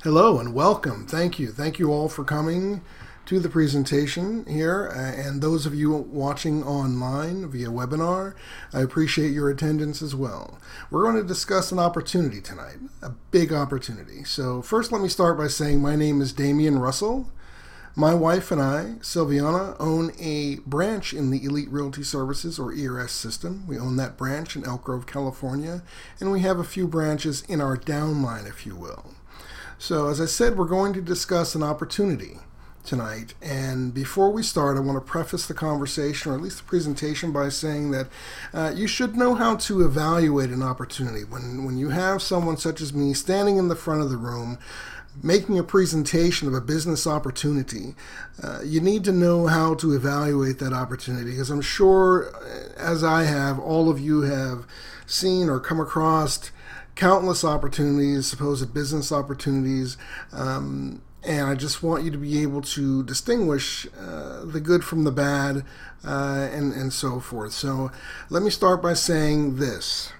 Hello and welcome. Thank you. Thank you all for coming to the presentation here. And those of you watching online via webinar, I appreciate your attendance as well. We're going to discuss an opportunity tonight, a big opportunity. So first, let me start by saying my name is Damian Russell. My wife and I, Silviana, own a branch in the Elite Realty Services, or ERS system. We own that branch in Elk Grove, California, and we have a few branches in our downline, if you will. So as I said, we're going to discuss an opportunity tonight. And before we start, I want to preface the conversation, or at least the presentation, by saying that you should know how to evaluate an opportunity. When you have someone such as me standing in the front of the room, making a presentation of a business opportunity, you need to know how to evaluate that opportunity, because I'm sure, as I have, all of you have seen or come across countless opportunities, supposed business opportunities, and I just want you to be able to distinguish the good from the bad and so forth. So let me start by saying this.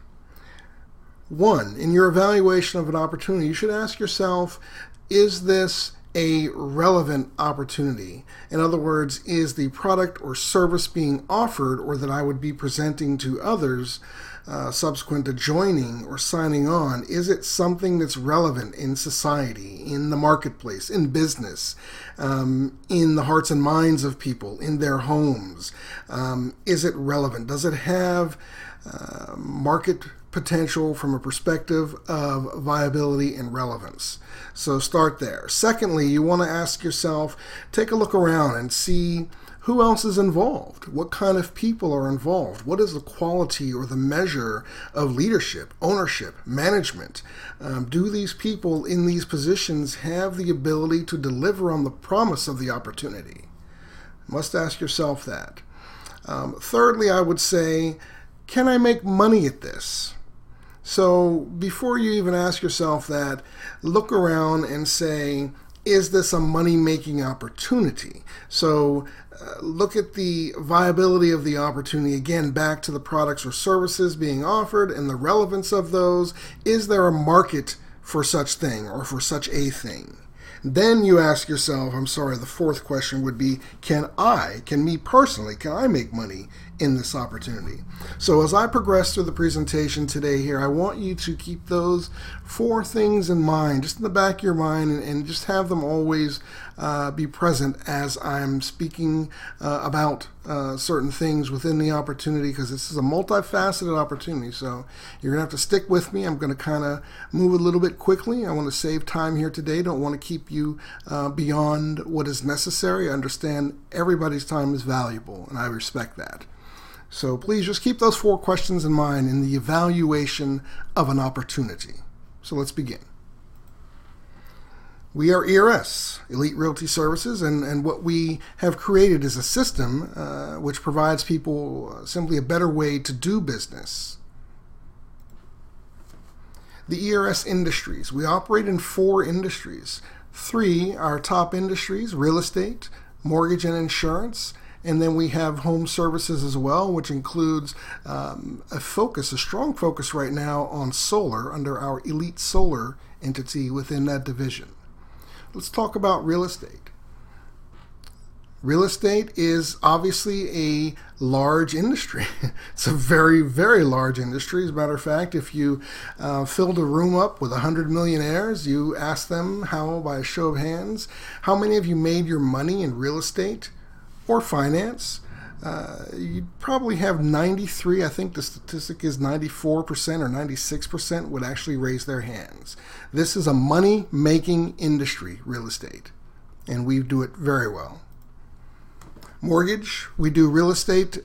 One, in your evaluation of an opportunity, you should ask yourself, is this a relevant opportunity? In other words, is the product or service being offered or that I would be presenting to others subsequent to joining or signing on, is it something that's relevant in society, in the marketplace, in business, in the hearts and minds of people, in their homes? Is it relevant? Does it have market potential from a perspective of viability and relevance? So start there. Secondly, you want to ask yourself, take a look around and see who else is involved. What kind of people are involved? What is the quality or the measure of leadership, ownership, management? Do these people in these positions have the ability to deliver on the promise of the opportunity? You must ask yourself that. Thirdly, I would say, can I make money at this? So before you even ask yourself that, look around and say, is this a money-making opportunity? So look at the viability of the opportunity, again, back to the products or services being offered and the relevance of those. Is there a market for such thing or for such a thing? Then you ask yourself, the fourth question would be, can me personally, can I make money in this opportunity? So as I progress through the presentation today here, I want you to keep those four things in mind, just in the back of your mind, and just have them always be present as I'm speaking about certain things within the opportunity, because this is a multifaceted opportunity. So you're going to have to stick with me. I'm going to kind of move a little bit quickly. I want to save time here today. Don't want to keep you beyond what is necessary. I understand everybody's time is valuable, and I respect that. So please just keep those four questions in mind in the evaluation of an opportunity. So let's begin. We are ERS, Elite Realty Services, and what we have created is a system which provides people simply a better way to do business. The ERS industries. We operate in 4 industries. 3 are top industries: real estate, mortgage and insurance, and then we have home services as well, which includes a strong focus right now on solar under our Elite Solar entity within that division. Let's talk about real estate. Real estate is obviously a large industry. It's a very, very large industry. As a matter of fact, if you filled a room up with 100 millionaires, you ask them by a show of hands, how many of you made your money in real estate or finance? You'd probably have 93, I think the statistic is 94% or 96% would actually raise their hands. This is a money-making industry, real estate, and we do it very well. Mortgage, we do real estate,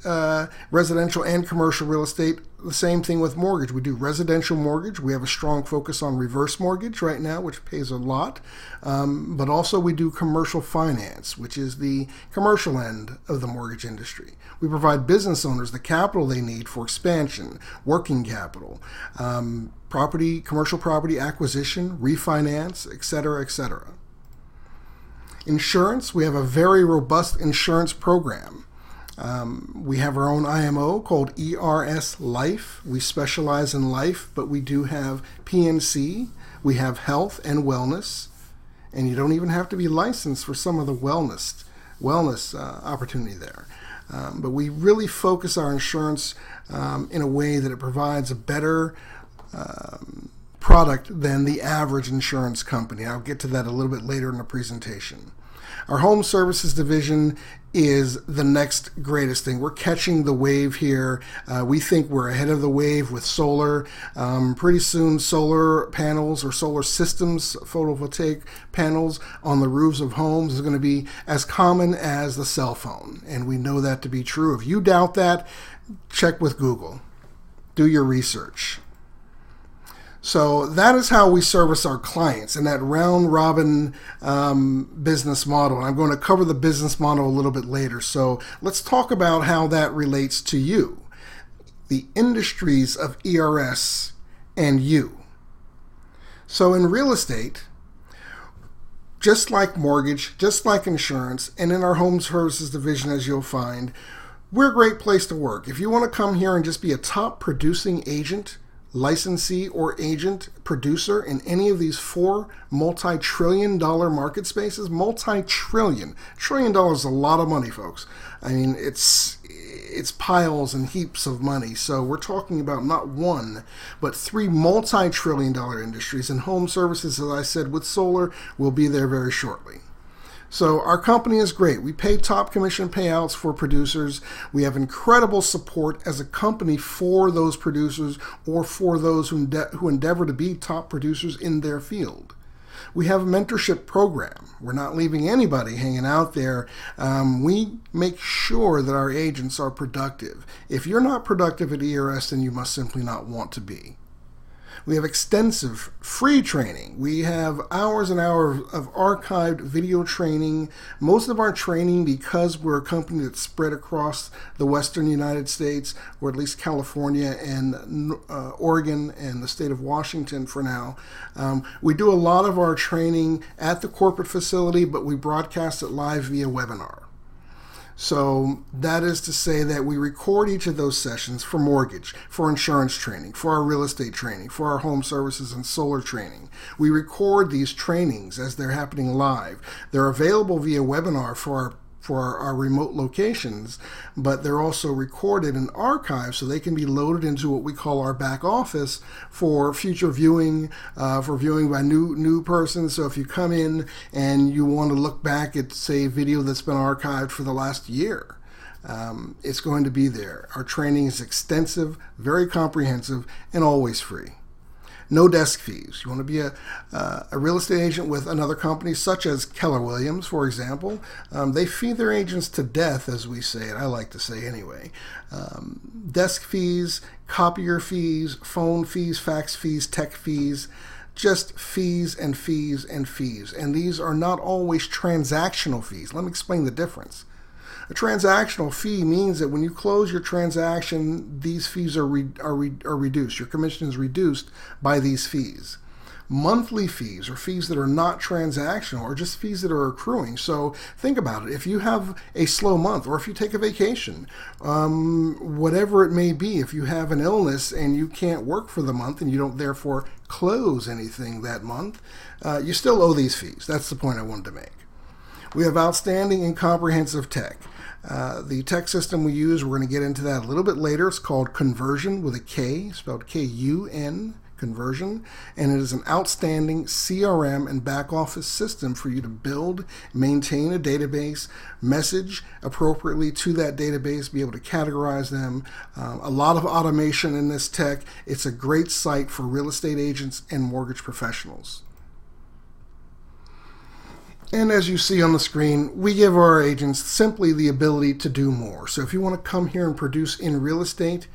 residential and commercial real estate. The same thing with mortgage. We do residential mortgage. We have a strong focus on reverse mortgage right now, which pays a lot. But also we do commercial finance, which is the commercial end of the mortgage industry. We provide business owners the capital they need for expansion, working capital, commercial property acquisition, refinance, etc., etc. Insurance, we have a very robust insurance program. We have our own IMO called ERS Life. We specialize in life, but we do have PNC. We have health and wellness. And you don't even have to be licensed for some of the wellness opportunity there. But we really focus our insurance in a way that it provides a better product than the average insurance company. I'll get to that a little bit later in the presentation. Our home services division is the next greatest thing. We're catching the wave here. We think we're ahead of the wave with solar. Pretty soon, solar panels or solar systems, photovoltaic panels on the roofs of homes is going to be as common as the cell phone. And we know that to be true. If you doubt that, check with Google. Do your research. So that is how we service our clients in that round-robin business model. And I'm going to cover the business model a little bit later. So let's talk about how that relates to you, the industries of ERS and you. So in real estate, just like mortgage, just like insurance, and in our home services division, as you'll find, we're a great place to work. If you want to come here and just be a top producing agent, licensee or agent producer in any of these 4 multi-trillion-dollar market spaces, $1 trillion is a lot of money, folks. I mean, it's piles and heaps of money. So we're talking about not 1, but 3 multi-trillion-dollar industries, and home services, as I said, with solar, will be there very shortly. So our company is great. We pay top commission payouts for producers. We have incredible support as a company for those producers or for those who endeavor to be top producers in their field. We have a mentorship program. We're not leaving anybody hanging out there. We make sure that our agents are productive. If you're not productive at ERS, then you must simply not want to be. We have extensive free training. We have hours and hours of archived video training. Most of our training, because we're a company that's spread across the western United States, or at least California and Oregon and the state of Washington for now, we do a lot of our training at the corporate facility, but we broadcast it live via webinar. So that is to say that we record each of those sessions for mortgage, for insurance training, for our real estate training, for our home services and solar training. We record these trainings as they're happening live. They're available via webinar for our remote locations, but they're also recorded and archived so they can be loaded into what we call our back office for future viewing, for viewing by new persons. So if you come in and you want to look back at, say, video that's been archived for the last year, it's going to be there. Our training is extensive, very comprehensive, and always free. No desk fees. You want to be a real estate agent with another company, such as Keller Williams, for example. They feed their agents to death, as we say it. I like to say anyway. Desk fees, copier fees, phone fees, fax fees, tech fees, just fees and fees and fees. And these are not always transactional fees. Let me explain the difference. A transactional fee means that when you close your transaction, these fees are reduced. Your commission is reduced by these fees. Monthly fees, or fees that are not transactional, are just fees that are accruing. So think about it. If you have a slow month, or if you take a vacation, whatever it may be, if you have an illness and you can't work for the month and you don't therefore close anything that month, you still owe these fees. That's the point I wanted to make. We have outstanding and comprehensive tech. The tech system we use, we're going to get into that a little bit later. It's called Conversion with a K, spelled K-U-N, Conversion, and it is an outstanding CRM and back office system for you to build, maintain a database, message appropriately to that database, be able to categorize them. A lot of automation in this tech. It's a great site for real estate agents and mortgage professionals. And as you see on the screen, we give our agents simply the ability to do more. So if you want to come here and produce in real estate,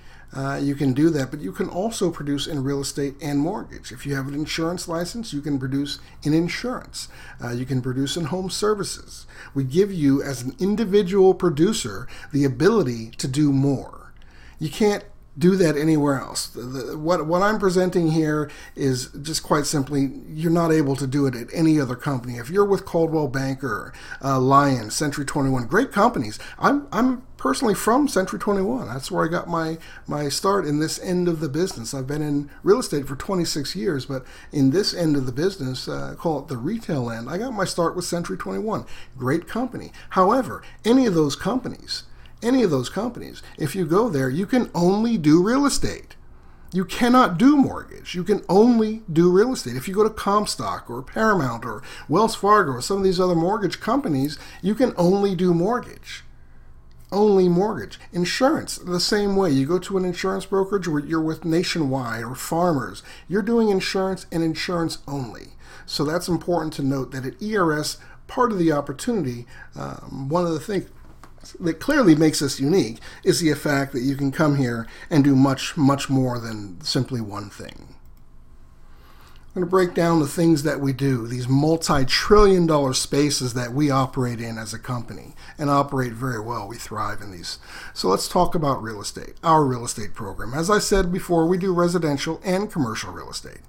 you can do that, but you can also produce in real estate and mortgage. If you have an insurance license, you can produce in insurance. You can produce in home services. We give you, as an individual producer, the ability to do more. You can't do that anywhere else. What I'm presenting here is just quite simply, you're not able to do it at any other company. If you're with Coldwell Banker, Lion, Century 21, great companies. I'm personally from Century 21. That's where I got my start in this end of the business. I've been in real estate for 26 years, but in this end of the business, call it the retail end, I got my start with Century 21. Great company. However, any of those companies, if you go there, you can only do real estate. You cannot do mortgage. You can only do real estate. If you go to Comstock or Paramount or Wells Fargo or some of these other mortgage companies, you can only do mortgage. Only mortgage. Insurance, the same way. You go to an insurance brokerage where you're with Nationwide or Farmers, you're doing insurance and insurance only. So that's important to note that at ERS, part of the opportunity, one of the things that clearly makes us unique is the fact that you can come here and do much, much more than simply one thing. I'm going to break down the things that we do, these multi-trillion-dollar spaces that we operate in as a company, and operate very well. We thrive in these. So let's talk about real estate, our real estate program. As I said before, we do residential and commercial real estate.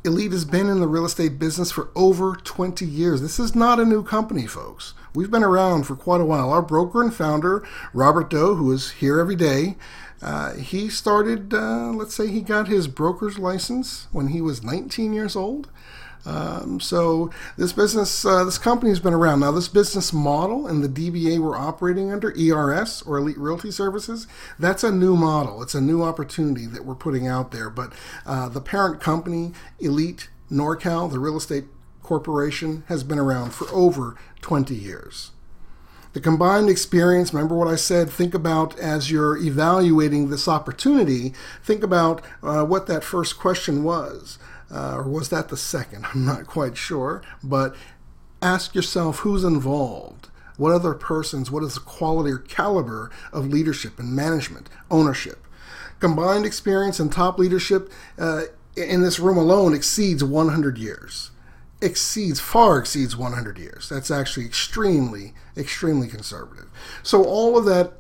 ELYTE has been in the real estate business for over 20 years. This is not a new company, folks. We've been around for quite a while. Our broker and founder, Robert Doe, who is here every day, he started, let's say he got his broker's license when he was 19 years old. So this business, this company has been around. Now, this business model and the DBA we're operating under, ERS, or ELYTE Realty Services, that's a new model. It's a new opportunity that we're putting out there. But the parent company, ELYTE NorCal, the real estate corporation, has been around for over 20 years. The combined experience, remember what I said, think about as you're evaluating this opportunity, think about what that first question was. Or was that the second? I'm not quite sure. But ask yourself who's involved. What other persons, what is the quality or caliber of leadership and management, ownership? Combined experience and top leadership in this room alone exceeds 100 years. Far exceeds 100 years. That's actually extremely, extremely conservative. So all of that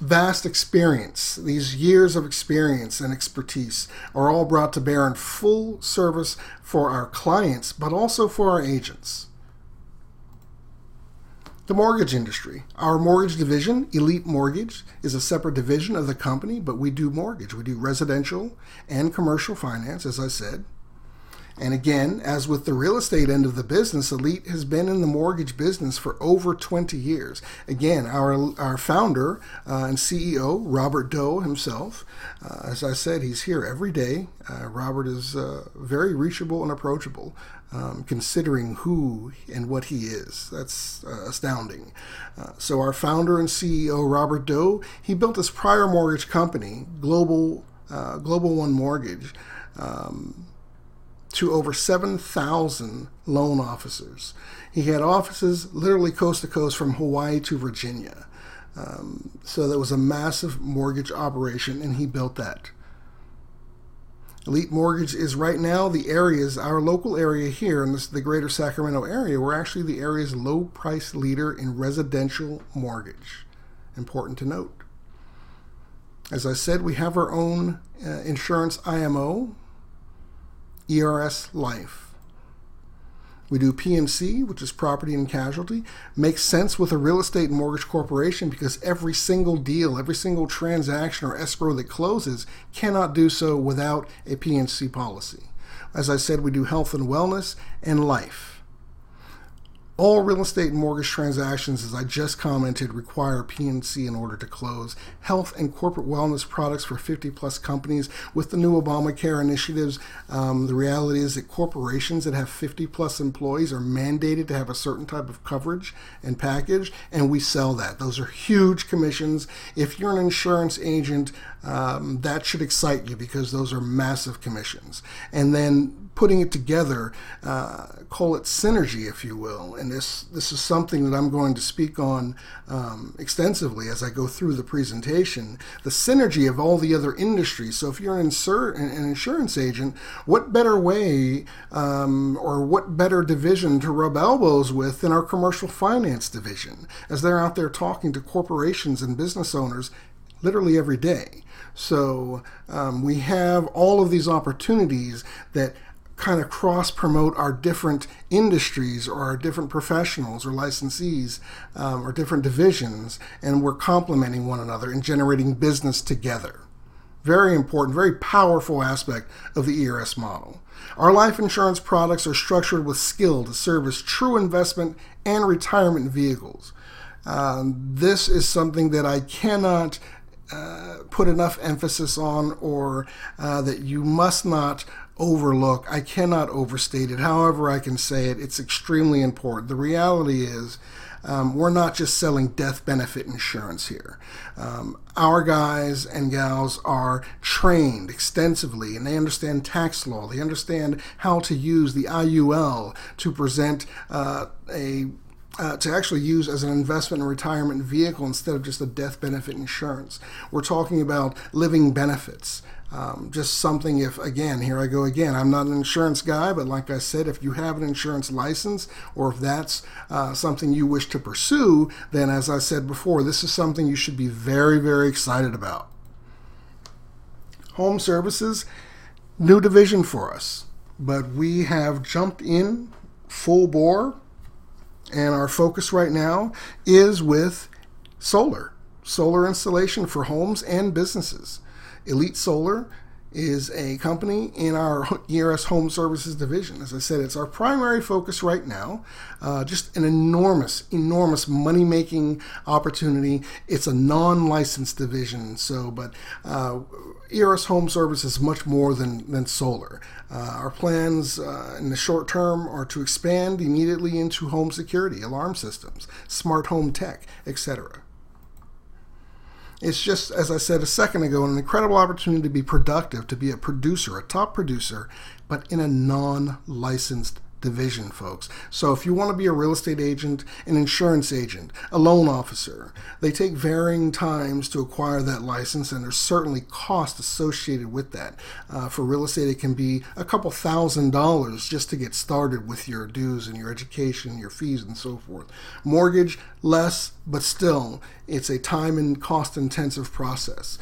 vast experience, these years of experience and expertise are all brought to bear in full service for our clients, but also for our agents. The mortgage industry. Our mortgage division, ELYTE Mortgage, is a separate division of the company, but we do mortgage. We do residential and commercial finance, as I said. And again, as with the real estate end of the business, ELYTE has been in the mortgage business for over 20 years. Again, our founder and CEO, Robert Doe himself, as I said, he's here every day. Robert is very reachable and approachable, considering who and what he is. That's astounding. So our founder and CEO, Robert Doe, he built his prior mortgage company, Global One Mortgage, to over 7,000 loan officers. He had offices literally coast to coast from Hawaii to Virginia. So that was a massive mortgage operation, and he built that. ELYTE Mortgage is right now the areas, our local area here in the greater Sacramento area, we're actually the area's low price leader in residential mortgage. Important to note. As I said, we have our own insurance IMO, ERS Life. We do P&C, which is property and casualty. Makes sense with a real estate and mortgage corporation because every single deal, every single transaction or escrow that closes cannot do so without a P&C policy. As I said, we do health and wellness and life. All real estate and mortgage transactions, as I just commented, require P&C in order to close. Health and corporate wellness products for 50-plus companies. With the new Obamacare initiatives, the reality is that corporations that have 50-plus employees are mandated to have a certain type of coverage and package, and we sell that. Those are huge commissions. If you're an insurance agent, that should excite you because those are massive commissions. And then putting it together, call it synergy, if you will. And this is something that I'm going to speak on extensively as I go through the presentation. The synergy of all the other industries. So if you're an insurance agent, what better way or what better division to rub elbows with than our commercial finance division, as they're out there talking to corporations and business owners literally every day. So we have all of these opportunities that kind of cross-promote our different industries or our different professionals or licensees or different divisions, and we're complementing one another and generating business together. Very important, very powerful aspect of the ERS model. Our life insurance products are structured with skill to serve as true investment and retirement vehicles. This is something that I cannot put enough emphasis on, or that you must not overlook. I cannot overstate it. However I can say it, it's extremely important. The reality is we're not just selling death benefit insurance here. Our guys and gals are trained extensively, and they understand tax law. They understand how to use the IUL to present to actually use as an investment and retirement vehicle instead of just a death benefit insurance. We're talking about living benefits. Just something, if, again, here I go again, I'm not an insurance guy, but like I said, if you have an insurance license, or if that's something you wish to pursue, then as I said before, this is something you should be very, very excited about. Home services, new division for us, but we have jumped in full bore, and our focus right now is with solar installation for homes and businesses. Elite Solar is a company in our ERS Home Services division. As I said, it's our primary focus right now. Just an enormous money-making opportunity. It's a non-licensed division, but ERS Home Service is much more than solar. Our plans in the short term are to expand immediately into home security, alarm systems, smart home tech, etc. It's just, as I said a second ago, an incredible opportunity to be productive, to be a producer, a top producer, but in a non-licensed division, folks. So if you want to be a real estate agent, an insurance agent, a loan officer, they take varying times to acquire that license, and there's certainly cost associated with that. For real estate, it can be a couple $1,000s just to get started with your dues and your education, your fees, and so forth. Mortgage, less, but still, it's a time and cost intensive process.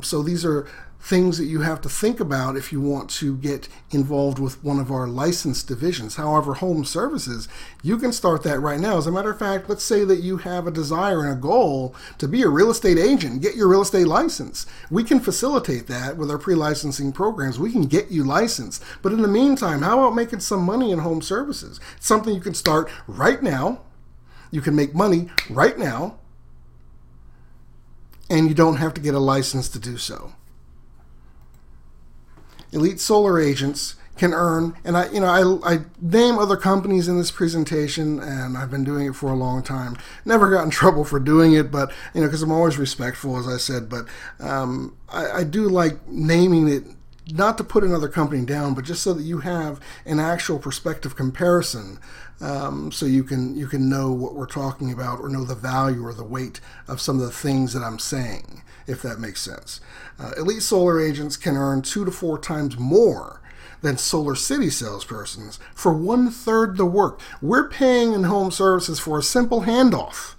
So these are things that you have to think about if you want to get involved with one of our licensed divisions. However, home services, you can start that right now. As a matter of fact, let's say that you have a desire and a goal to be a real estate agent, get your real estate license. We can facilitate that with our pre-licensing programs. We can get you licensed. But in the meantime, how about making some money in home services? It's something you can start right now. You can make money right now, and you don't have to get a license to do so. Elite Solar agents can earn, and I name other companies in this presentation, and I've been doing it for a long time. Never got in trouble for doing it, but because I'm always respectful, as I said. But I do like naming it, not to put another company down, but just so that you have an actual perspective comparison, so you can know what we're talking about, or know the value or the weight of some of the things that I'm saying, if that makes sense. Elite Solar agents can earn 2 to 4 times more than Solar City salespersons for 1/3 the work. We're paying in home services for a simple handoff.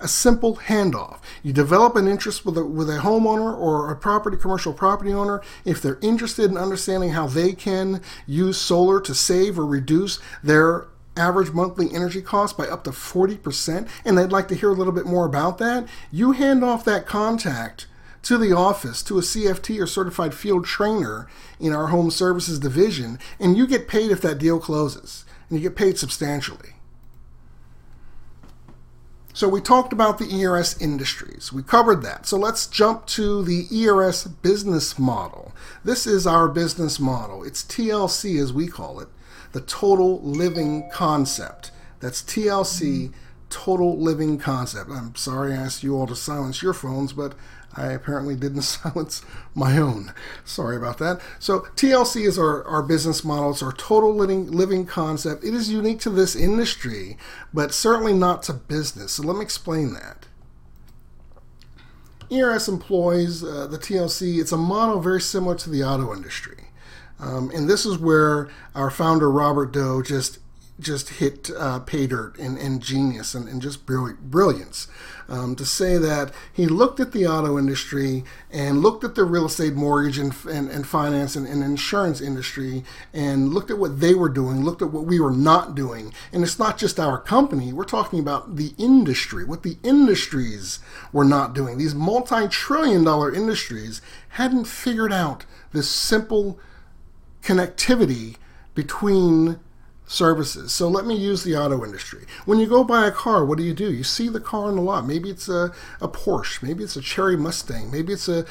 A simple handoff. You develop an interest with a homeowner or a commercial property owner. If they're interested in understanding how they can use solar to save or reduce their average monthly energy cost by up to 40%, and they'd like to hear a little bit more about that, you hand off that contact to the office, to a CFT or certified field trainer in our home services division, and you get paid if that deal closes, and you get paid substantially. So we talked about the ERS industries. We covered that. So let's jump to the ERS business model. This is our business model. It's TLC, as we call it, the total living concept. That's TLC, total living concept. I'm sorry I asked you all to silence your phones, but I apparently didn't silence my own. Sorry about that. So TLC is our business model. It's our total living concept. It is unique to this industry, but certainly not to business. So let me explain that. ERS employs the TLC. It's a model very similar to the auto industry. And this is where our founder, Robert Doe, just just hit pay dirt and genius and just brilliance. To say that he looked at the auto industry and looked at the real estate, mortgage, and finance and insurance industry and looked at what they were doing, looked at what we were not doing. And it's not just our company. We're talking about the industry, what the industries were not doing. These multi-trillion-dollar industries hadn't figured out this simple connectivity between services. So let me use the auto industry. When you go buy a car, what do? You see the car on the lot. Maybe it's a Porsche. Maybe it's a Cherry Mustang. Maybe it's a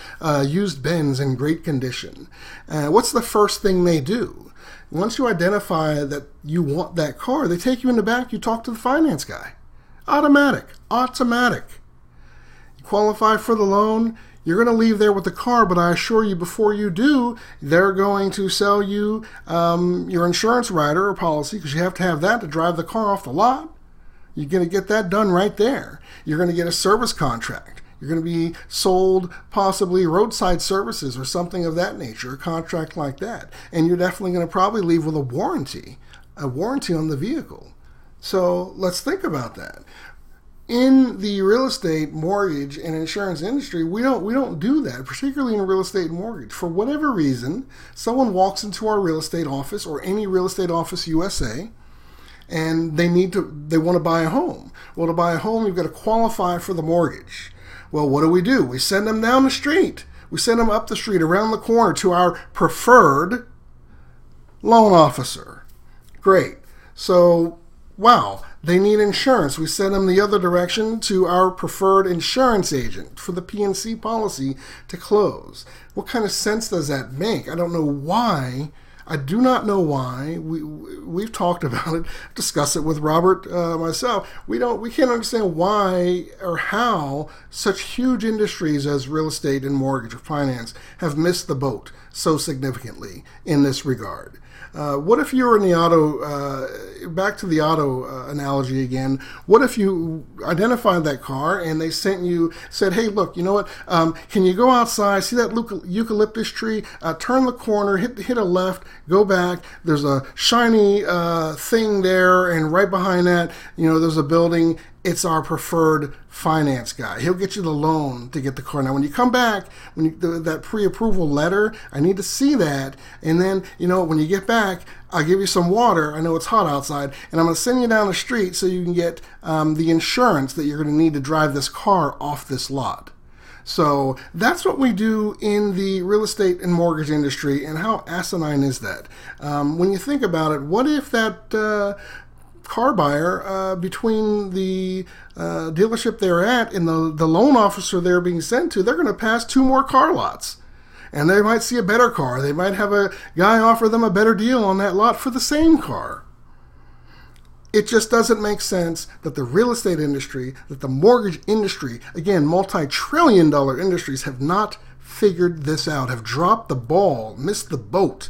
used Benz in great condition. What's the first thing they do? Once you identify that you want that car, they take you in the back. You talk to the finance guy. Automatic. You qualify for the loan. You're going to leave there with the car, but I assure you, before you do, they're going to sell you your insurance rider or policy, because you have to have that to drive the car off the lot. You're going to get that done right there. You're going to get a service contract. You're going to be sold possibly roadside services or something of that nature, a contract like that. And you're definitely going to probably leave with a warranty on the vehicle. So let's think about that. In the real estate, mortgage, and insurance industry, we don't do that, particularly in real estate and mortgage. For whatever reason, someone walks into our real estate office or any real estate office USA, and they want to buy a home. Well, to buy a home, you've got to qualify for the mortgage. Well, what do? We send them down the street. We send them up the street, around the corner, to our preferred loan officer. Great. So, wow. They need insurance. We send them the other direction to our preferred insurance agent for the P&C policy to close. What kind of sense does that make? I don't know why. I do not know why. We've talked about it, discussed it with Robert, myself. We can't understand why or how such huge industries as real estate and mortgage or finance have missed the boat so significantly in this regard. What if you were in the auto, back to the auto analogy again, what if you identified that car and they said, hey, look, you know what, can you go outside, see that eucalyptus tree, turn the corner, hit a left, go back, there's a shiny thing there, and right behind that, there's a building. It's our preferred finance guy. He'll get you the loan to get the car. Now, when you come back, that pre-approval letter, I need to see that. And then, when you get back, I'll give you some water. I know it's hot outside. And I'm going to send you down the street so you can get the insurance that you're going to need to drive this car off this lot. So that's what we do in the real estate and mortgage industry. And how asinine is that? When you think about it, what if that car buyer, between the dealership they're at and the loan officer they're being sent to, they're going to pass 2 more car lots. And they might see a better car. They might have a guy offer them a better deal on that lot for the same car. It just doesn't make sense that the real estate industry, that the mortgage industry, again, multi-trillion-dollar industries, have not figured this out, have dropped the ball, missed the boat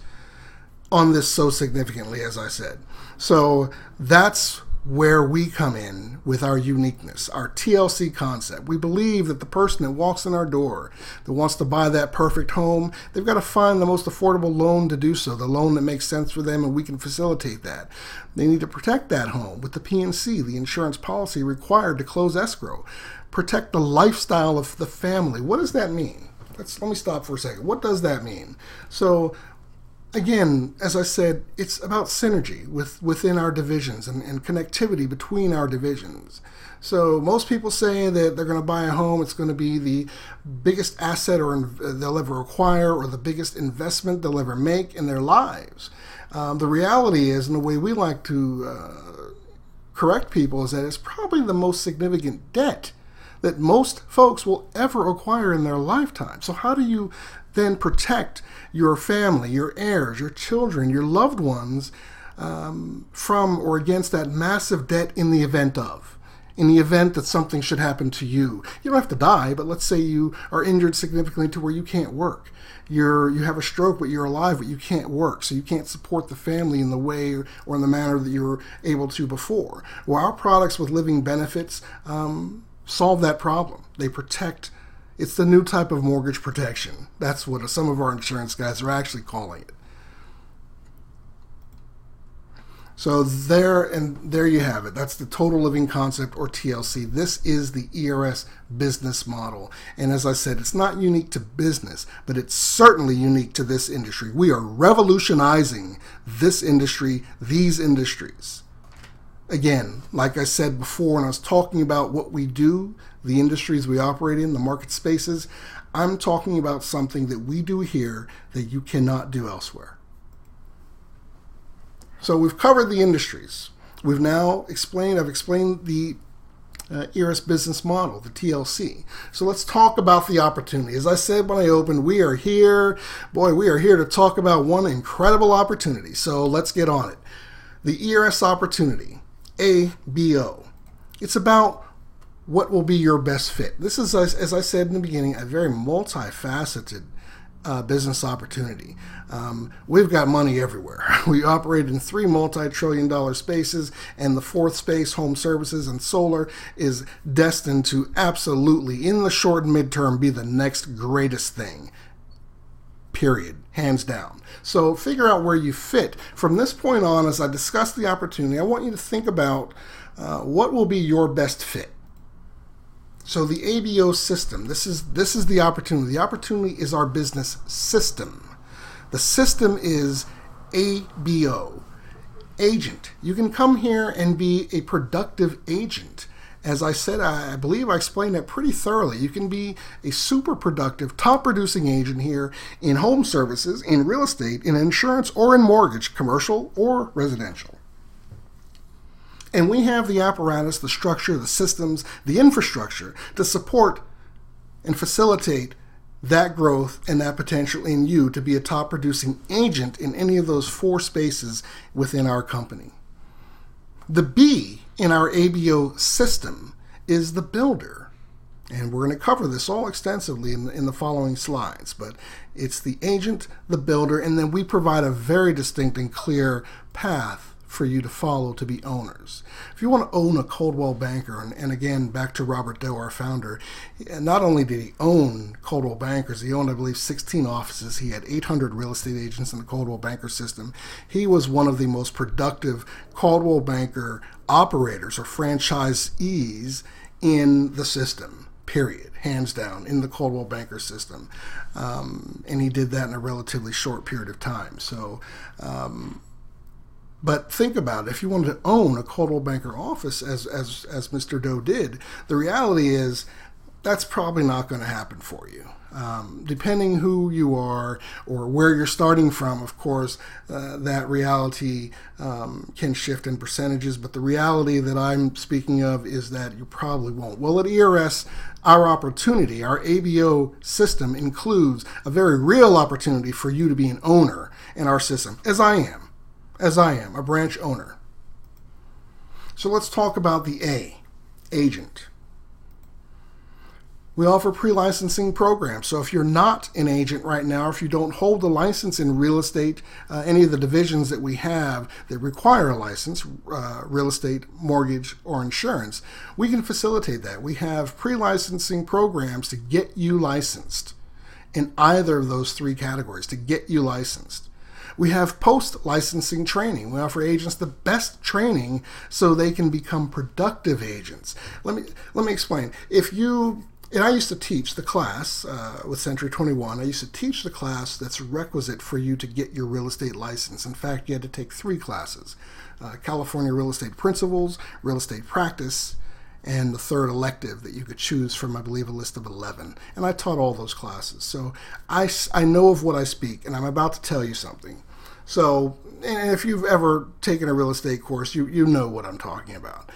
on this so significantly, as I said. So that's where we come in with our uniqueness, our TLC concept. We believe that the person that walks in our door, that wants to buy that perfect home, they've got to find the most affordable loan to do so, the loan that makes sense for them, and we can facilitate that. They need to protect that home with the P&C, the insurance policy required to close escrow. Protect the lifestyle of the family. What does that mean? Let me stop for a second. What does that mean? So, again, as I said, it's about synergy within our divisions and connectivity between our divisions. So most people say that they're going to buy a home, it's going to be the biggest asset they'll ever acquire or the biggest investment they'll ever make in their lives. The reality is, and the way we like to correct people, is that it's probably the most significant debt that most folks will ever acquire in their lifetime. So how do you then protect your family, your heirs, your children, your loved ones from or against that massive debt in the event that something should happen to you? You don't have to die, but let's say you are injured significantly to where you can't work. You have a stroke, but you're alive, but you can't work, so you can't support the family in the way or in the manner that you were able to before. Well, our products with living benefits solve that problem. They protect. It's the new type of mortgage protection. That's what some of our insurance guys are actually calling it. So there you have it. That's the total living concept, or TLC. This is the ERS business model. And as I said, it's not unique to business, but it's certainly unique to this industry. We are revolutionizing this industry, these industries. Again, like I said before when I was talking about what we do, the industries we operate in, the market spaces, I'm talking about something that we do here that you cannot do elsewhere. So we've covered the industries. I've explained the ERS business model, the TLC. So let's talk about the opportunity. As I said when I opened, we are here to talk about one incredible opportunity. So let's get on it. The ERS Opportunity, ABO. It's about what will be your best fit. This is, as I said in the beginning, a very multifaceted business opportunity. We've got money everywhere. We operate in 3 multi-trillion-dollar spaces, and the 4th space, home services and solar, is destined to absolutely, in the short and midterm, be the next greatest thing. Period. Hands down. So figure out where you fit. From this point on, as I discuss the opportunity, I want you to think about what will be your best fit. So the ABO system, this is the opportunity. The opportunity is our business system. The system is ABO, agent. You can come here and be a productive agent. As I said, I believe I explained that pretty thoroughly. You can be a super productive, top producing agent here in home services, in real estate, in insurance, or in mortgage, commercial or residential. And we have the apparatus, the structure, the systems, the infrastructure to support and facilitate that growth and that potential in you to be a top producing agent in any of those 4 spaces within our company. The B in our ABO system is the builder. And we're going to cover this all extensively in the following slides. But it's the agent, the builder, and then we provide a very distinct and clear path for you to follow to be owners. If you want to own a Coldwell Banker, and again, back to Robert Doe, our founder, not only did he own Coldwell Bankers, he owned, I believe, 16 offices. He had 800 real estate agents in the Coldwell Banker system. He was one of the most productive Coldwell Banker operators or franchisees in the system, period, hands down, in the Coldwell Banker system. And he did that in a relatively short period of time. So, but think about it. If you wanted to own a Coldwell Banker office, as Mr. Doe did, the reality is that's probably not going to happen for you. Depending who you are or where you're starting from, of course, that reality can shift in percentages. But the reality that I'm speaking of is that you probably won't. Well, at ERS, our opportunity, our ABO system includes a very real opportunity for you to be an owner in our system, as I am, a branch owner. So let's talk about the A, agent. We offer pre-licensing programs. So if you're not an agent right now, if you don't hold a license in real estate, any of the divisions that we have that require a license, real estate, mortgage, or insurance, we can facilitate that. We have pre-licensing programs to get you licensed in either of those 3 categories, to get you licensed. We have post-licensing training. We offer agents the best training so they can become productive agents. Let me explain. And I used to teach the class with Century 21. I used to teach the class that's requisite for you to get your real estate license. In fact, you had to take 3 classes: California Real Estate Principles, Real Estate Practice, and the 3rd elective that you could choose from, I believe, a list of 11. And I taught all those classes. So I know of what I speak, and I'm about to tell you something. So, and if you've ever taken a real estate course, you know what I'm talking about.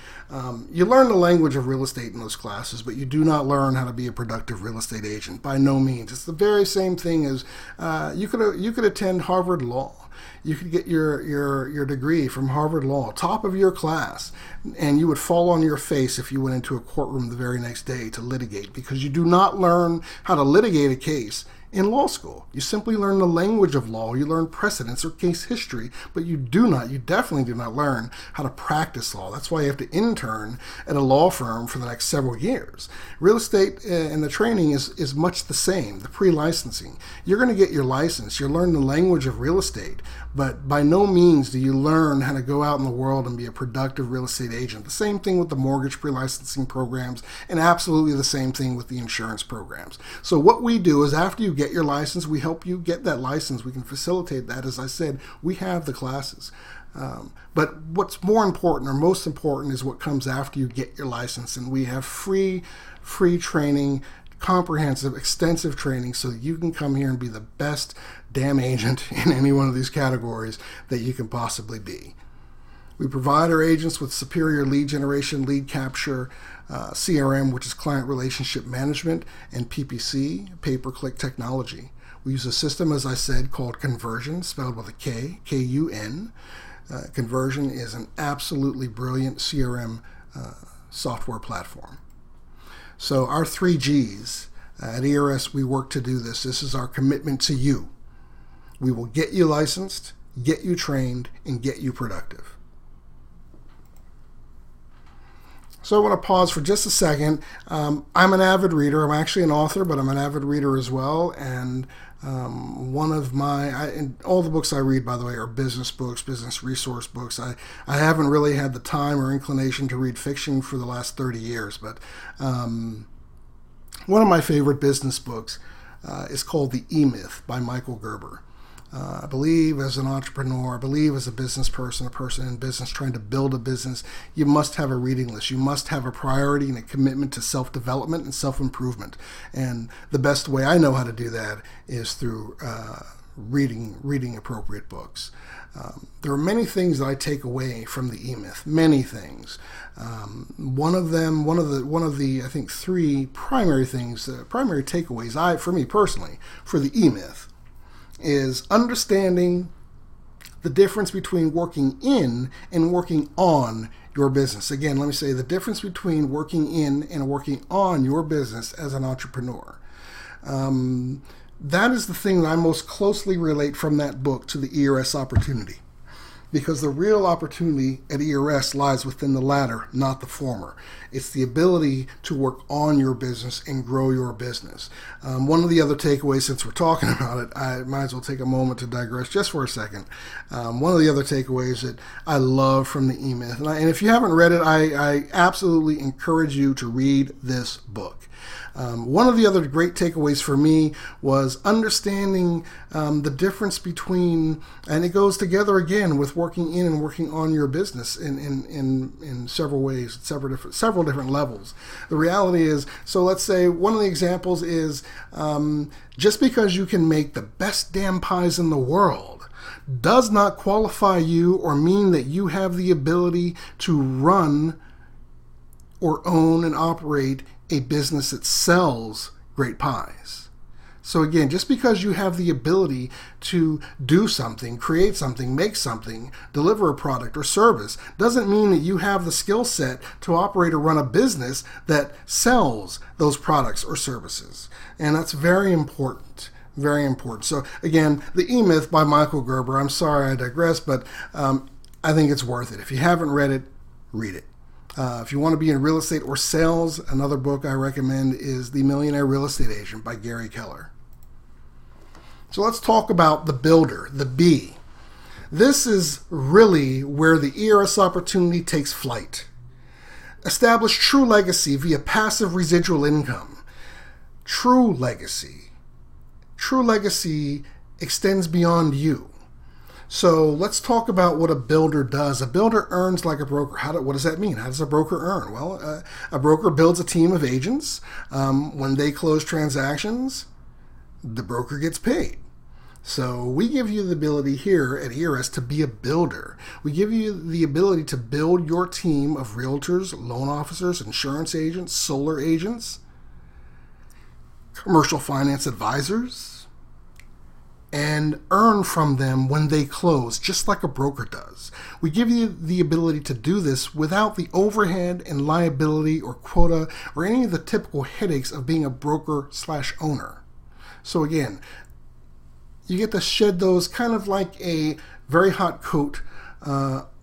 You learn the language of real estate in those classes, but you do not learn how to be a productive real estate agent. By no means. It's the very same thing as you could attend Harvard Law. You could get your degree from Harvard Law, top of your class, and you would fall on your face if you went into a courtroom the very next day to litigate, because you do not learn how to litigate a case in law school. You simply learn the language of law, you learn precedents or case history, but you definitely do not learn how to practice law. That's why you have to intern at a law firm for the next several years. Real estate and the training is much the same, the pre-licensing. You're going to get your license, you learn the language of real estate, but by no means do you learn how to go out in the world and be a productive real estate agent. The same thing with the mortgage pre-licensing programs, and absolutely the same thing with the insurance programs. So what we do is after you get your license, we help you get that license. We can facilitate that. As I said, we have the classes. But what's more important or most important is what comes after you get your license. And we have free training, comprehensive, extensive training so that you can come here and be the best damn agent in any one of these categories that you can possibly be. We provide our agents with superior lead generation, lead capture, CRM, which is client relationship management, and PPC, pay-per-click technology. We use a system, as I said, called Conversion, spelled with a K, K-U-N. Conversion is an absolutely brilliant CRM software platform. So our 3 Gs, at ERS, we work to do this. This is our commitment to you. We will get you licensed, get you trained, and get you productive. So I want to pause for just a second. I'm an avid reader. I'm actually an author, but I'm an avid reader as well. And one of and all the books I read, by the way, are business books, business resource books. I haven't really had the time or inclination to read fiction for the last 30 years. But one of my favorite business books is called The EMyth by Michael Gerber. I believe as an entrepreneur, I believe as a business person, a person in business trying to build a business, you must have a reading list. You must have a priority and a commitment to self-development and self-improvement. And the best way I know how to do that is through reading appropriate books. There are many things that I take away from the EMyth, many things. One of the I think 3 primary things, primary takeaways for me personally for the EMyth is understanding the difference between working in and working on your business. Again, let me say the difference between working in and working on your business as an entrepreneur. That is the thing that I most closely relate from that book to the ERS Opportunity. Because the real opportunity at ERS lies within the latter, not the former. It's the ability to work on your business and grow your business. One of the other takeaways, since we're talking about it, I might as well take a moment to digress just for a second. One of the other takeaways that I love from the EMyth, and if you haven't read it, I absolutely encourage you to read this book. One of the other great takeaways for me was understanding the difference between, and it goes together again with working in and working on your business in several ways, several different levels. The reality is, so let's say one of the examples is just because you can make the best damn pies in the world does not qualify you or mean that you have the ability to run or own and operate a business that sells great pies. So again, just because you have the ability to do something, create something, make something, deliver a product or service, doesn't mean that you have the skill set to operate or run a business that sells those products or services. And that's very important. Very important. So again, The EMyth by Michael Gerber. I'm sorry I digress, but I think it's worth it. If you haven't read it, read it. If you want to be in real estate or sales, another book I recommend is The Millionaire Real Estate Agent by Gary Keller. So let's talk about the builder, the B. This is really where the ERS opportunity takes flight. Establish true legacy via passive residual income. True legacy. True legacy extends beyond you. So let's talk about what a builder does. A builder earns like a broker. What does that mean? How does a broker earn? Well, a broker builds a team of agents. When they close transactions, the broker gets paid. So we give you the ability here at ERS to be a builder. We give you the ability to build your team of realtors, loan officers, insurance agents, solar agents, commercial finance advisors, and earn from them when they close, just like a broker does. We give you the ability to do this without the overhead and liability or quota or any of the typical headaches of being a broker/owner. So again, you get to shed those kind of like a very hot coat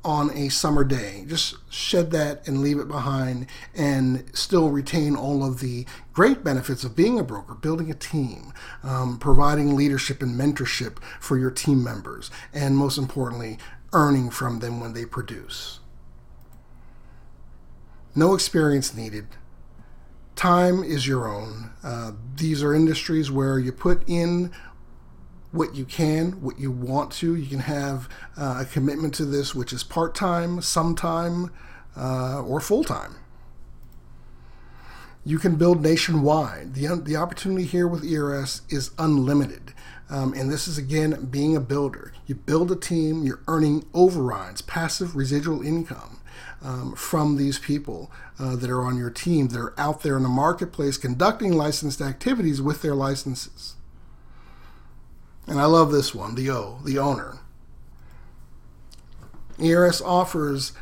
on a summer day. Just shed that and leave it behind and still retain all of the great benefits of being a broker, building a team, providing leadership and mentorship for your team members, and most importantly, earning from them when they produce. No experience needed. Time is your own. These are industries where you put in what you can, what you want to. You can have a commitment to this, which is part-time, sometime, or full-time. You can build nationwide. The opportunity here with ERS is unlimited. And this is, again, being a builder. You build a team, you're earning overrides, passive residual income from these people that are on your team. They're out there in the marketplace conducting licensed activities with their licenses. And I love this one, the owner. ERS offers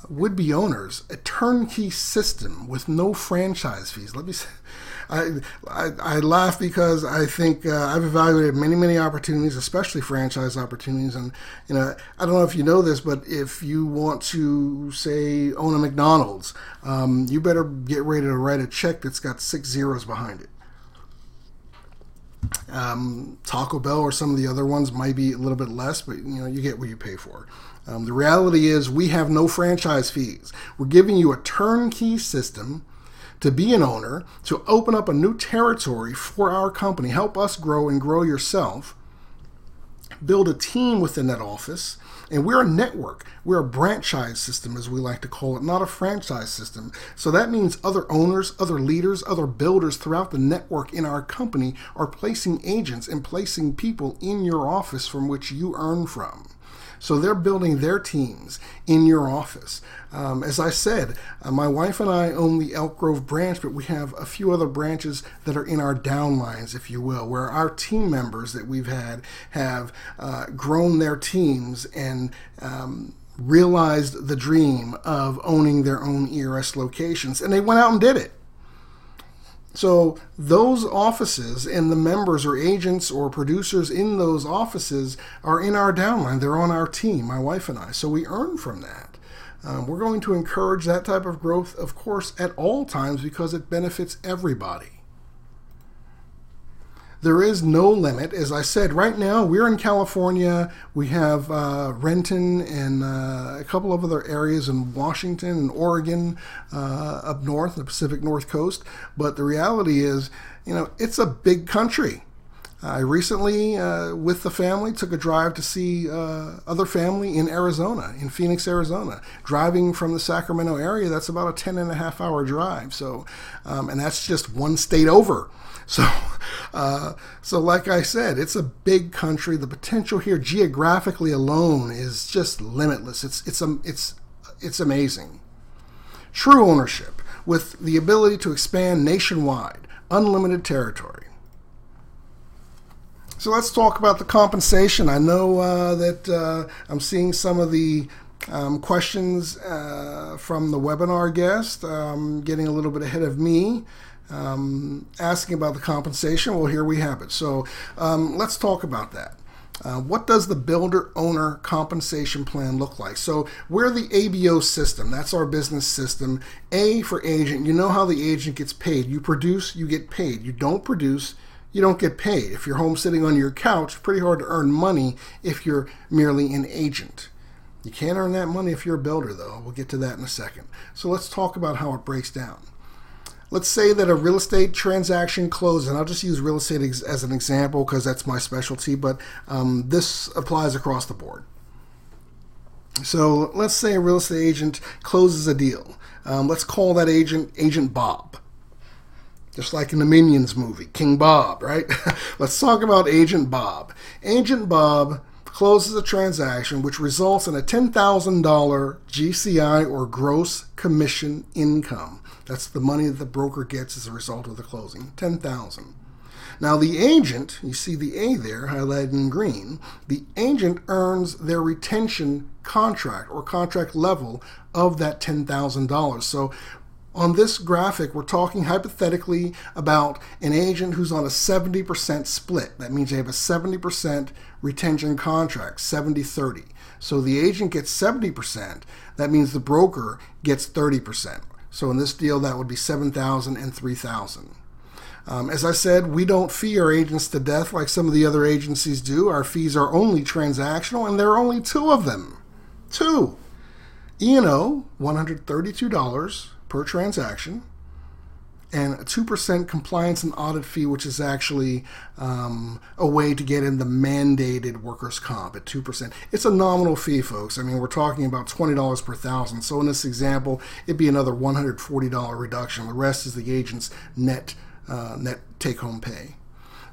would-be owners a turnkey system with no franchise fees. Let me say, I laugh because I think I've evaluated many opportunities, especially franchise opportunities. And I don't know if you know this, but if you want to, say, own a McDonald's, you better get ready to write a check that's got 6 zeros behind it. Taco Bell or some of the other ones might be a little bit less, but you get what you pay for. The reality is we have no franchise fees. We're giving you a turnkey system to be an owner, to open up a new territory for our company, help us grow and grow yourself, build a team within that office. And we're a network. We're a franchise system, as we like to call it, not a franchise system. So that means other owners, other leaders, other builders throughout the network in our company are placing agents and placing people in your office from which you earn from. So they're building their teams in your office. As I said, my wife and I own the Elk Grove branch, but we have a few other branches that are in our downlines, if you will, where our team members that we've had have grown their teams and realized the dream of owning their own ERS locations. And they went out and did it. So those offices and the members or agents or producers in those offices are in our downline. They're on our team, my wife and I. So we earn from that. We're going to encourage that type of growth, of course, at all times because it benefits everybody. There is no limit. As I said, right now we're in California. We have Renton and a couple of other areas in Washington and Oregon up north, the Pacific North Coast. But the reality is, it's a big country. I recently, with the family, took a drive to see other family in Arizona, in Phoenix, Arizona. Driving from the Sacramento area, that's about a 10.5-hour drive. So, and that's just one state over. So like I said, it's a big country. The potential here, geographically alone, is just limitless. It's amazing. True ownership with the ability to expand nationwide, unlimited territory. So let's talk about the compensation. I know that I'm seeing some of the questions from the webinar guest, getting a little bit ahead of me. Asking about the compensation. Well, here we have it. So let's talk about that. What does the builder owner compensation plan look like? So we're the ABO system. That's our business system. A for agent. You know how the agent gets paid. You produce, you get paid. You don't produce, you don't get paid. If you're home sitting on your couch, it's pretty hard to earn money if you're merely an agent. You can't earn that money if you're a builder, though. We'll get to that in a second. So let's talk about how it breaks down. Let's say that a real estate transaction closes, and I'll just use real estate as an example because that's my specialty, but this applies across the board. So let's say a real estate agent closes a deal. Let's call that agent Agent Bob. Just like in the Minions movie, King Bob, right? Let's talk about Agent Bob. Agent Bob closes a transaction which results in a $10,000 GCI or gross commission income. That's the money that the broker gets as a result of the closing, $10,000. Now the agent, you see the A there highlighted in green, the agent earns their retention contract or contract level of that $10,000. So On this graphic, we're talking hypothetically about an agent who's on a 70% split. That means they have a 70% retention contract, 70-30. So the agent gets 70%. That means the broker gets 30%. So in this deal, that would be $7,000 and $3,000. As I said, we don't fee our agents to death like some of the other agencies do. Our fees are only transactional, and there are only two of them. Two. E&O, $132 per transaction, and a 2% compliance and audit fee, which is actually a way to get in the mandated workers' comp at 2%. It's a nominal fee, folks. I mean, we're talking about $20 per thousand. So in this example, it'd be another $140 reduction. The rest is the agent's net take-home pay.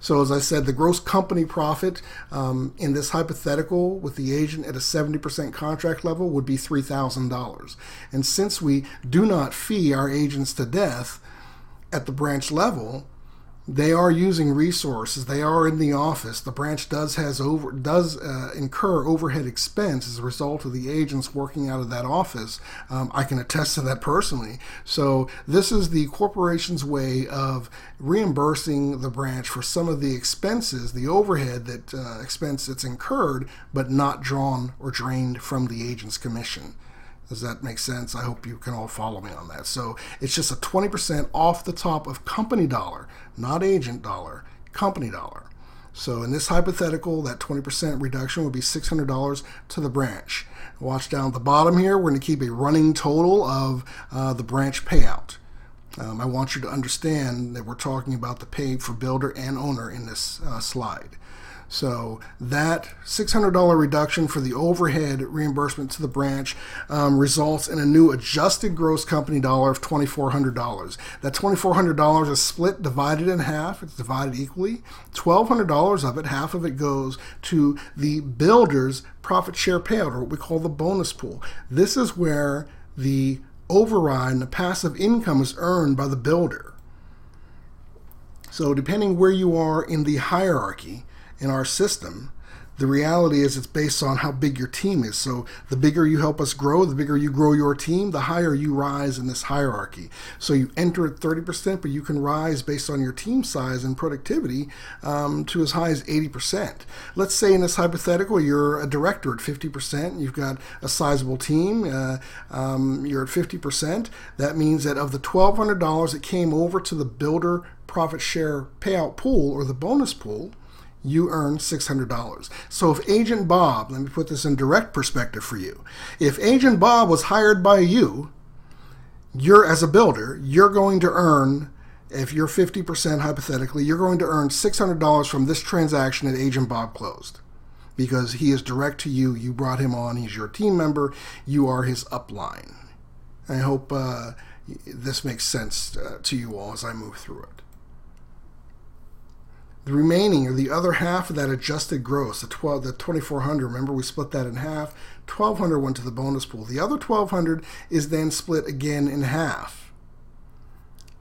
So as I said, the gross company profit in this hypothetical with the agent at a 70% contract level would be $3,000. And since we do not fee our agents to death at the branch level, they are using resources. They are in the office. The branch does incur overhead expense as a result of the agents working out of that office. I can attest to that personally. So this is the corporation's way of reimbursing the branch for some of the expenses, the overhead expense that's incurred, but not drawn or drained from the agent's commission. Does that make sense? I hope you can all follow me on that. So it's just a 20% off the top of company dollar, not agent dollar, company dollar. So in this hypothetical, that 20% reduction would be $600 to the branch. Watch down at the bottom here. We're going to keep a running total of the branch payout. I want you to understand that we're talking about the pay for builder and owner in this slide. So that $600 reduction for the overhead reimbursement to the branch results in a new adjusted gross company dollar of $2,400. That $2,400 is split, divided in half. It's divided equally. $1,200 of it, half of it goes to the builder's profit share payout, or what we call the bonus pool. This is where the override and the passive income is earned by the builder. So depending where you are in the hierarchy, in our system, the reality is it's based on how big your team is. So the bigger you help us grow, the bigger you grow your team, the higher you rise in this hierarchy. So you enter at 30%, but you can rise based on your team size and productivity to as high as 80%. Let's say in this hypothetical, you're a director at 50%. You've got a sizable team. You're at 50%. That means that of the $1,200 that came over to the builder profit share payout pool, or the bonus pool, you earn $600. So if Agent Bob, let me put this in direct perspective for you. If Agent Bob was hired by you, as a builder, you're going to earn, if you're 50% hypothetically, you're going to earn $600 from this transaction that Agent Bob closed. Because he is direct to you, you brought him on, he's your team member, you are his upline. I hope this makes sense to you all as I move through it. The remaining, or the other half of that adjusted gross, the $2,400, remember we split that in half. $1,200 went to the bonus pool. The other $1,200 is then split again in half.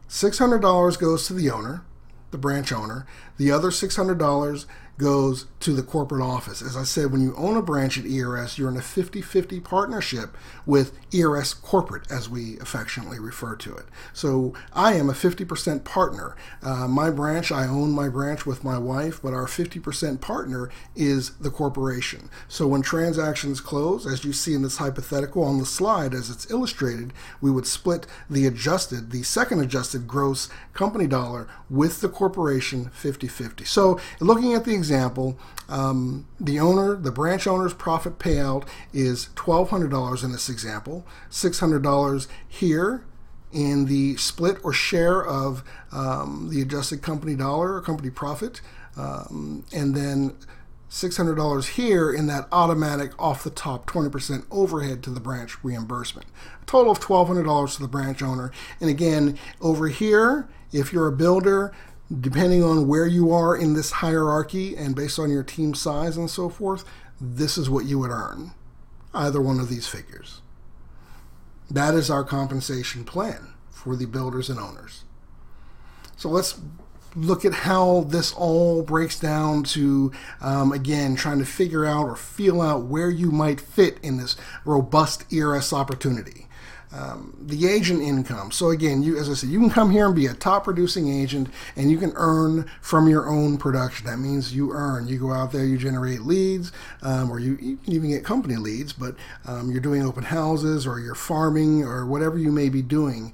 $600 goes to the owner, the branch owner. The other $600 goes to the corporate office. As I said, when you own a branch at ERS, you're in a 50-50 partnership with ERS Corporate, as we affectionately refer to it. So I am a 50% partner. My branch, I own my branch with my wife, but our 50% partner is the corporation. So when transactions close, as you see in this hypothetical on the slide as it's illustrated, we would split the second adjusted gross company dollar with the corporation 50-50. So looking at the example, the branch owner's profit payout is $1,200 in this example, $600 here in the split or share of the adjusted company dollar or company profit, and then $600 here in that automatic off-the-top 20% overhead to the branch reimbursement. A total of $1,200 to the branch owner. And again, over here, if you're a builder, depending on where you are in this hierarchy and based on your team size and so forth, this is what you would earn, either one of these figures. That is our compensation plan for the builders and owners. So let's look at how this all breaks down to, again, trying to figure out or feel out where you might fit in this robust ERS opportunity. The agent income. So again, as I said, you can come here and be a top producing agent, and you can earn from your own production. That means you earn. You go out there, you generate leads, or you can even get company leads, but you're doing open houses, or you're farming, or whatever you may be doing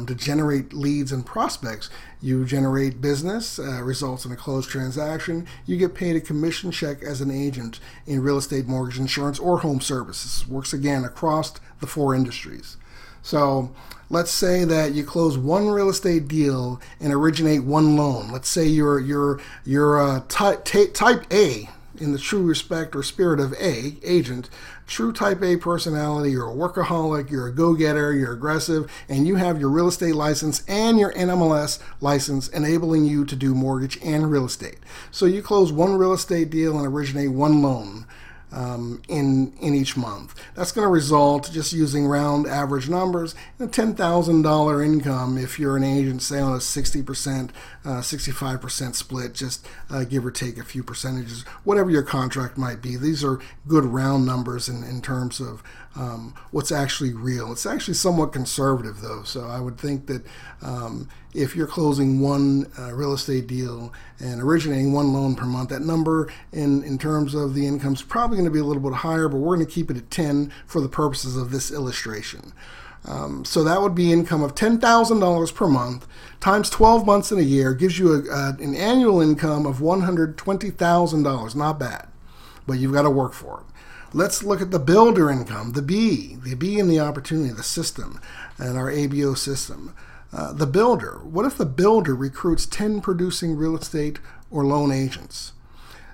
to generate leads and prospects. You generate business, results in a closed transaction. You get paid a commission check as an agent in real estate, mortgage, insurance, or home services. Works again across the 4 industries. So let's say that you close one real estate deal and originate one loan. Let's say you're type A in the true respect or spirit of A, agent, true type A personality. You're a workaholic, you're a go-getter, you're aggressive, and you have your real estate license and your NMLS license enabling you to do mortgage and real estate. So you close one real estate deal and originate one loan in each month. That's going to result, just using round average numbers, in a $10,000 income if you're an agent, say on a 60%, 65% split, just give or take a few percentages, whatever your contract might be. These are good round numbers in terms of what's actually real. It's actually somewhat conservative, though, so I would think that if you're closing one real estate deal and originating one loan per month, that number in terms of the income is probably going to be a little bit higher, but we're going to keep it at 10 for the purposes of this illustration. So that would be income of $10,000 per month times 12 months in a year gives you an annual income of $120,000. Not bad, but you've got to work for it. Let's look at the builder income, the B in the opportunity, the system, and our ABO system. The builder. What if the builder recruits 10 producing real estate or loan agents?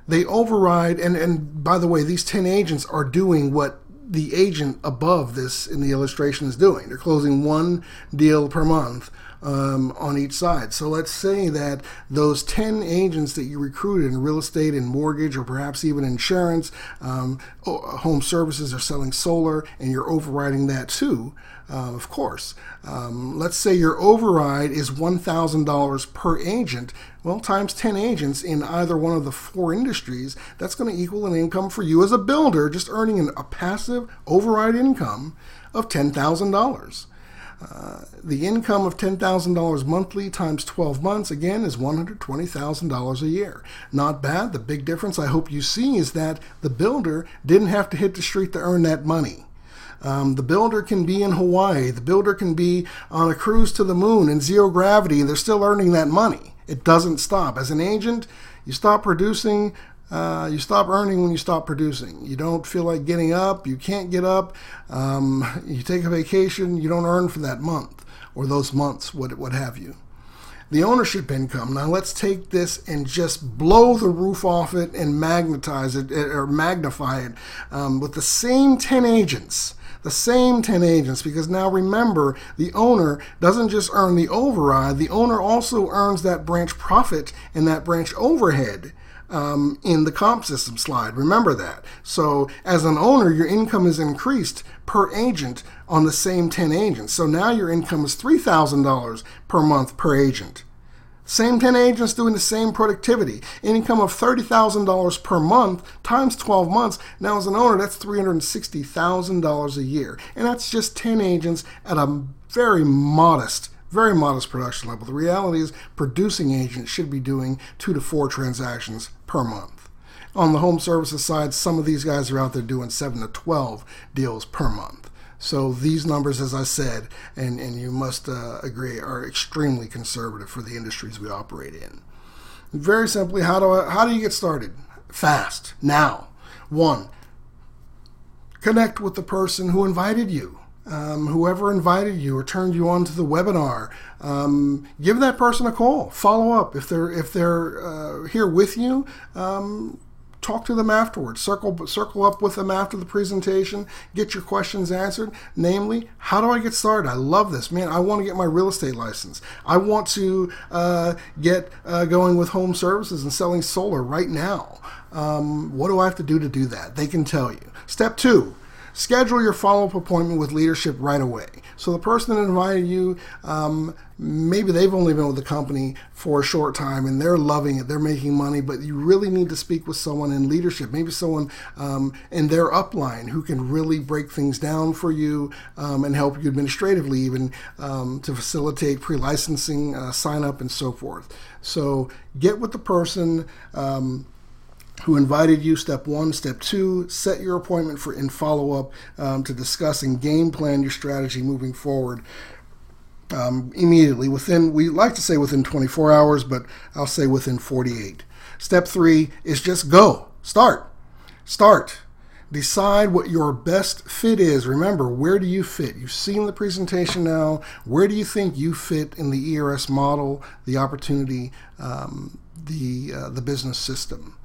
They override, and by the way, these 10 agents are doing what the agent above this in the illustration is doing. They're closing one deal per month on each side. So let's say that those 10 agents that you recruited in real estate and mortgage, or perhaps even insurance, home services, or selling solar, and you're overriding that too, of course. Let's say your override is $1,000 per agent. Well, times 10 agents in either one of the 4 industries, that's going to equal an income for you as a builder, just earning a passive override income of $10,000. The income of $10,000 monthly times 12 months, again, is $120,000 a year. Not bad. The big difference I hope you see is that the builder didn't have to hit the street to earn that money. The builder can be in Hawaii. The builder can be on a cruise to the moon in zero gravity, and they're still earning that money. It doesn't stop. As an agent, you stop producing, you stop earning when you stop producing. You don't feel like getting up. You can't get up. You take a vacation. You don't earn for that month or those months, what have you. The ownership income. Now let's take this and just blow the roof off it and magnify it with the same 10 agents. The same 10 agents, because now remember, the owner doesn't just earn the override, the owner also earns that branch profit and that branch overhead in the comp system slide. Remember that. So as an owner, your income is increased per agent on the same 10 agents. So now your income is $3,000 per month per agent. Same 10 agents doing the same productivity. Income of $30,000 per month times 12 months. Now as an owner, that's $360,000 a year. And that's just 10 agents at a very modest production level. The reality is producing agents should be doing 2 to 4 transactions per month. On the home services side, some of these guys are out there doing 7 to 12 deals per month. So these numbers, as I said, and you must agree, are extremely conservative for the industries we operate in. Very simply, how do you get started? Fast. Now. 1, connect with the person who invited you. Whoever invited you or turned you on to the webinar, give that person a call. Follow up. If they're here with you, talk to them afterwards. Circle up with them after the presentation. Get your questions answered. Namely, how do I get started? I love this. Man, I want to get my real estate license. I want to get going with home services and selling solar right now. What do I have to do that? They can tell you. Step 2. schedule your follow-up appointment with leadership right away. So the person that invited you, maybe they've only been with the company for a short time and they're loving it, they're making money, but you really need to speak with someone in leadership, maybe someone in their upline who can really break things down for you and help you administratively, even to facilitate pre-licensing, sign up, and so forth. So get with the person who invited you, step 1. Step 2, set your appointment for in follow-up to discuss and game plan your strategy moving forward immediately. We like to say within 24 hours, but I'll say within 48. Step 3 is just go. Start. Decide what your best fit is. Remember, where do you fit? You've seen the presentation now. Where do you think you fit in the ERS model, the opportunity, the business system?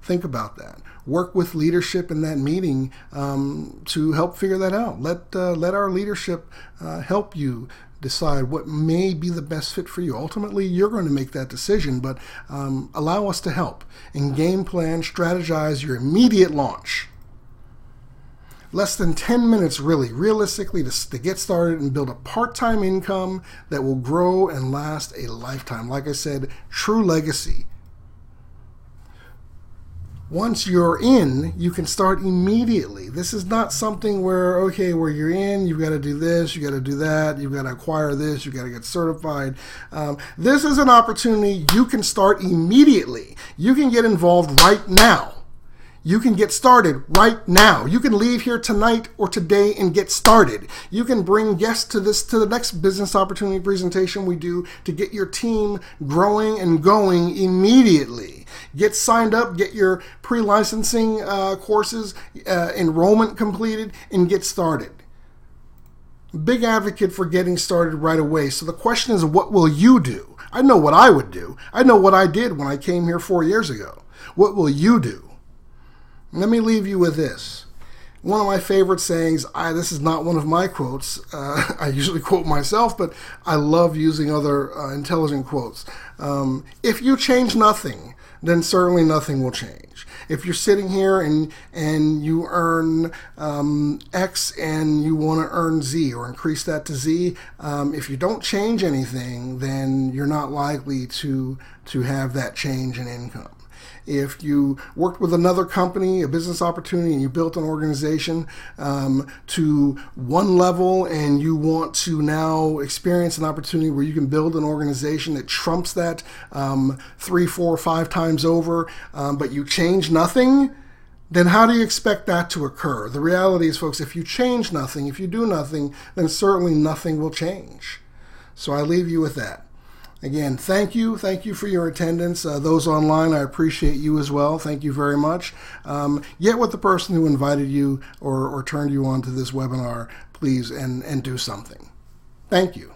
Think about that. Work with leadership in that meeting to help figure that out. Let our leadership help you decide what may be the best fit for you. Ultimately, you're going to make that decision, but allow us to help and game plan, strategize your immediate launch. Less than 10 minutes, realistically, to get started and build a part-time income that will grow and last a lifetime. Like I said, true legacy. Once you're in, you can start immediately. This is not something where you're in, you've got to do this, you've got to do that, you've got to acquire this, you've got to get certified. This is an opportunity you can start immediately. You can get involved right now. You can get started right now. You can leave here tonight or today and get started. You can bring guests to the next business opportunity presentation we do to get your team growing and going immediately. Get signed up, get your pre-licensing courses, enrollment completed, and get started. Big advocate for getting started right away. So the question is, what will you do? I know what I would do. I know what I did when I came here 4 years ago. What will you do? Let me leave you with this. One of my favorite sayings, this is not one of my quotes. I usually quote myself, but I love using other intelligent quotes. If you change nothing, then certainly nothing will change. If you're sitting here and you earn X and you want to earn Z or increase that to Z, if you don't change anything, then you're not likely to have that change in income. If you worked with another company, a business opportunity, and you built an organization to one level and you want to now experience an opportunity where you can build an organization that trumps that 3, 4, 5 times over, but you change nothing, then how do you expect that to occur? The reality is, folks, if you change nothing, if you do nothing, then certainly nothing will change. So I leave you with that. Again, thank you for your attendance. Those online, I appreciate you as well. Thank you very much. Get with the person who invited you or turned you on to this webinar, please, and do something. Thank you.